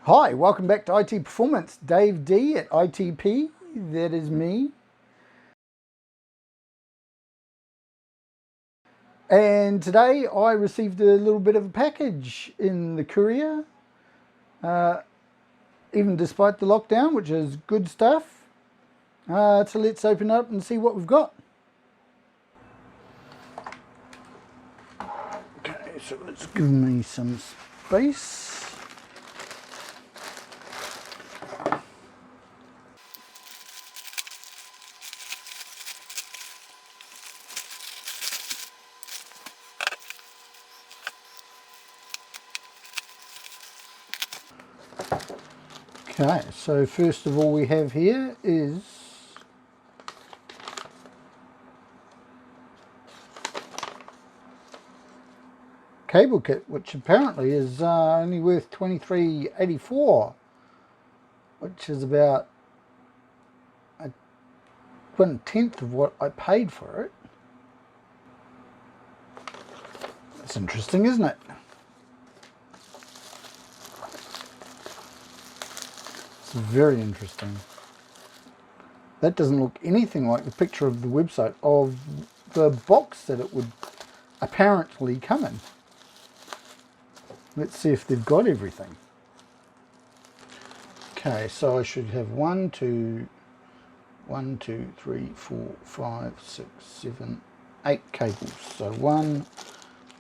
Hi, welcome back to IT Performance. Dave D at ITP, that is me. And today I received a little bit of a package in the courier, even despite the lockdown, which is good stuff. So let's open up and see what we've got. Okay, so let's give me some space. Okay, so first of all we have here is cable kit, which apparently is only worth $23.84, which is about 1/10 of what I paid for it. That's interesting, isn't it? It's very interesting. That doesn't look anything like the picture of the website of the box that it would apparently come in. Let's see if they've got everything. Okay, so I should have 1, 2, 3, 4, 5, 6, 7, 8 cables. So 1,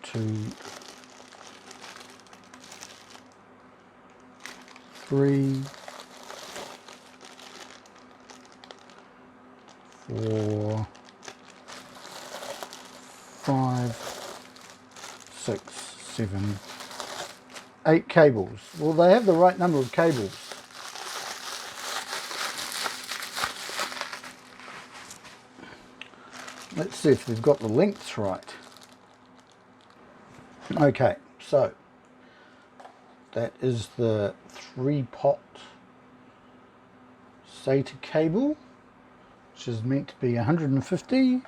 2, 3, 4, 5, 6, 7, 8 cables. Well, they have the right number of cables. Let's see if they've got the lengths right. Okay, so that is the 3-pot SATA cable, which is meant to be 150.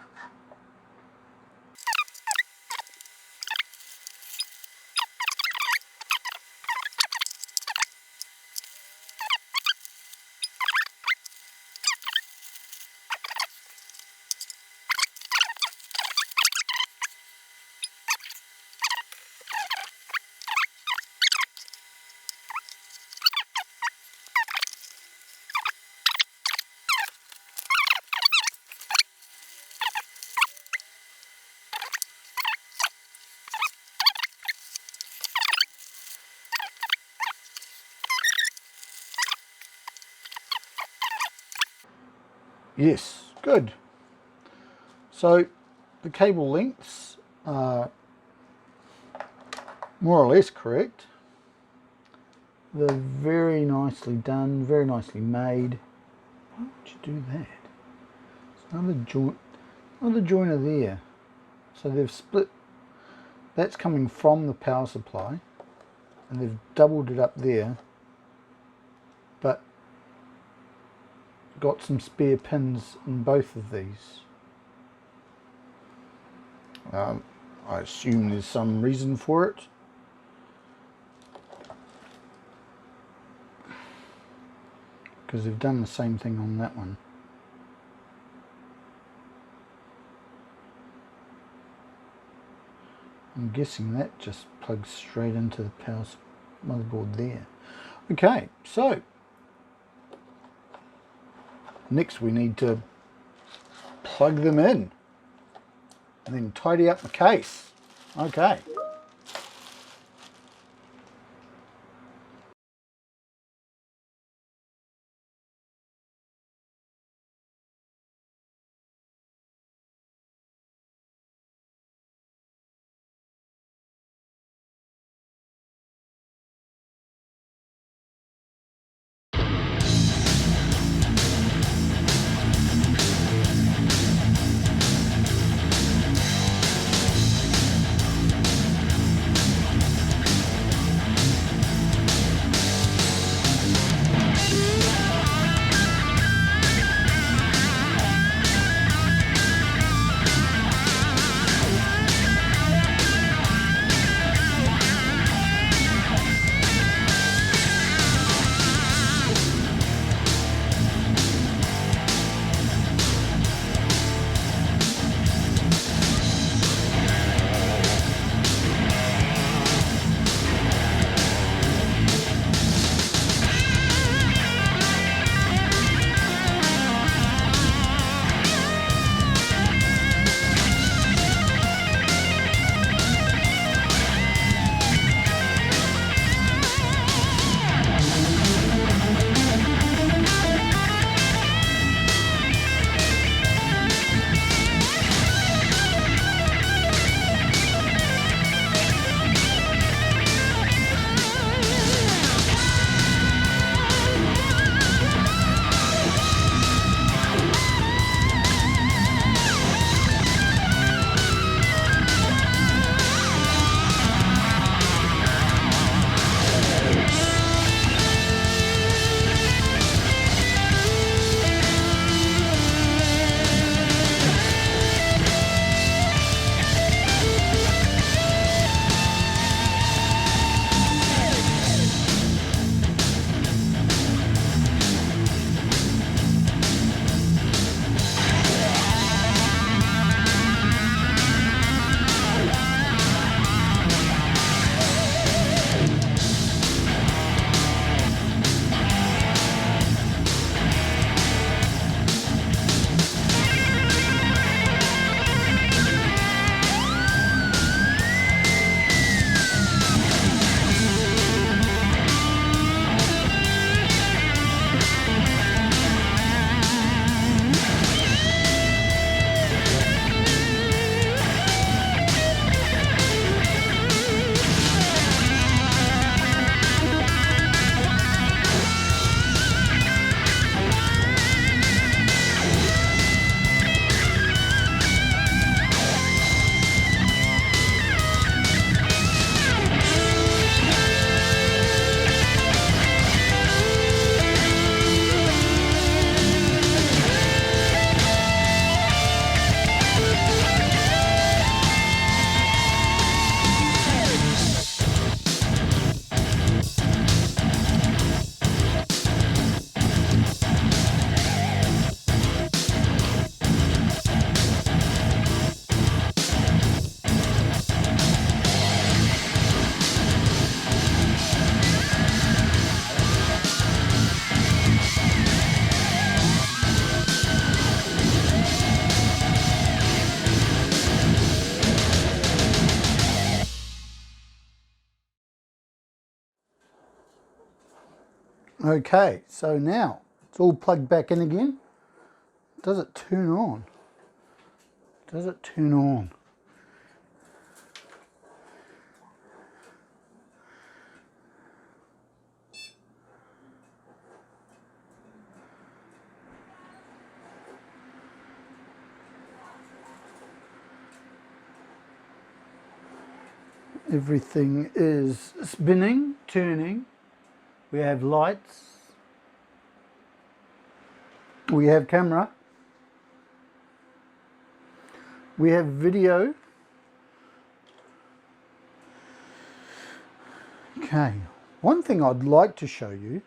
Yes, good. So the cable lengths are more or less correct. They're very nicely done, very nicely made. Why would you do that? There's another joiner there. So they've split, that's coming from the power supply, and they've doubled it up there, but got some spare pins in both of these. I assume there's some reason for it. Because they've done the same thing on that one. I'm guessing that just plugs straight into the power motherboard there. Okay, so next we need to plug them in and then tidy up the case. Okay. Okay, so now it's all plugged back in again. Does it turn on? Does it turn on? Everything is spinning, turning. We have lights. We have camera. We have video. Okay, one thing I'd like to show you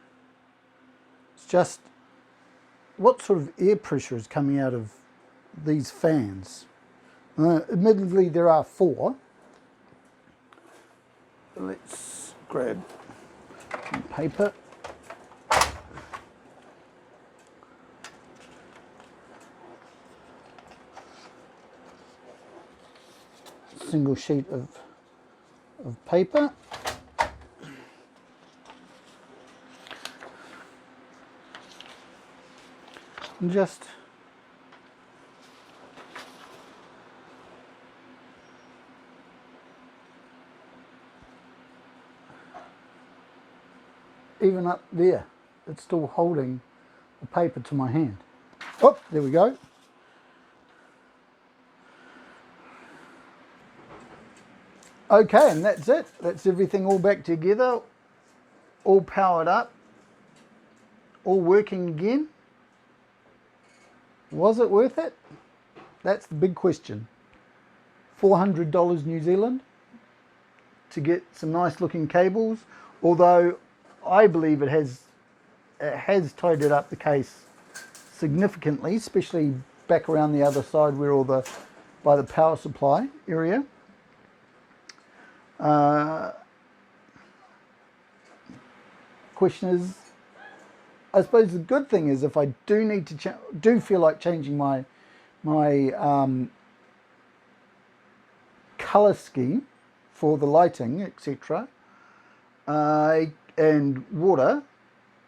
is just what sort of air pressure is coming out of these fans. Admittedly, there are 4. Let's grab some paper. Single sheet of paper. And just even up there, it's still holding the paper to my hand. Oh, there we go. Okay, and that's it. That's everything all back together, all powered up, all working again. Was it worth it? That's the big question. $400 New Zealand to get some nice looking cables, although I believe it has tidied up the case significantly, especially back around the other side where by the power supply area. Question is, I suppose the good thing is if I do need to do feel like changing my color scheme for the lighting, etc., and water,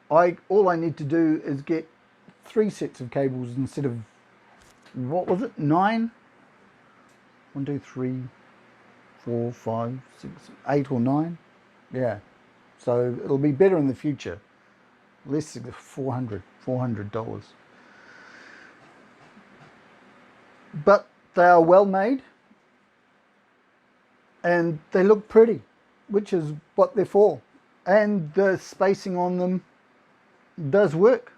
all I need to do is get 3 sets of cables instead of, what was it, 9? 1, 2, 3, 4, 5, 6, 8 or 9. Yeah, so it'll be better in the future. Less than $400. But they are well made and they look pretty, which is what they're for. And the spacing on them does work.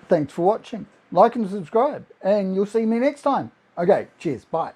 Thanks for watching. Like and subscribe, and you'll see me next time. Okay, cheers, bye.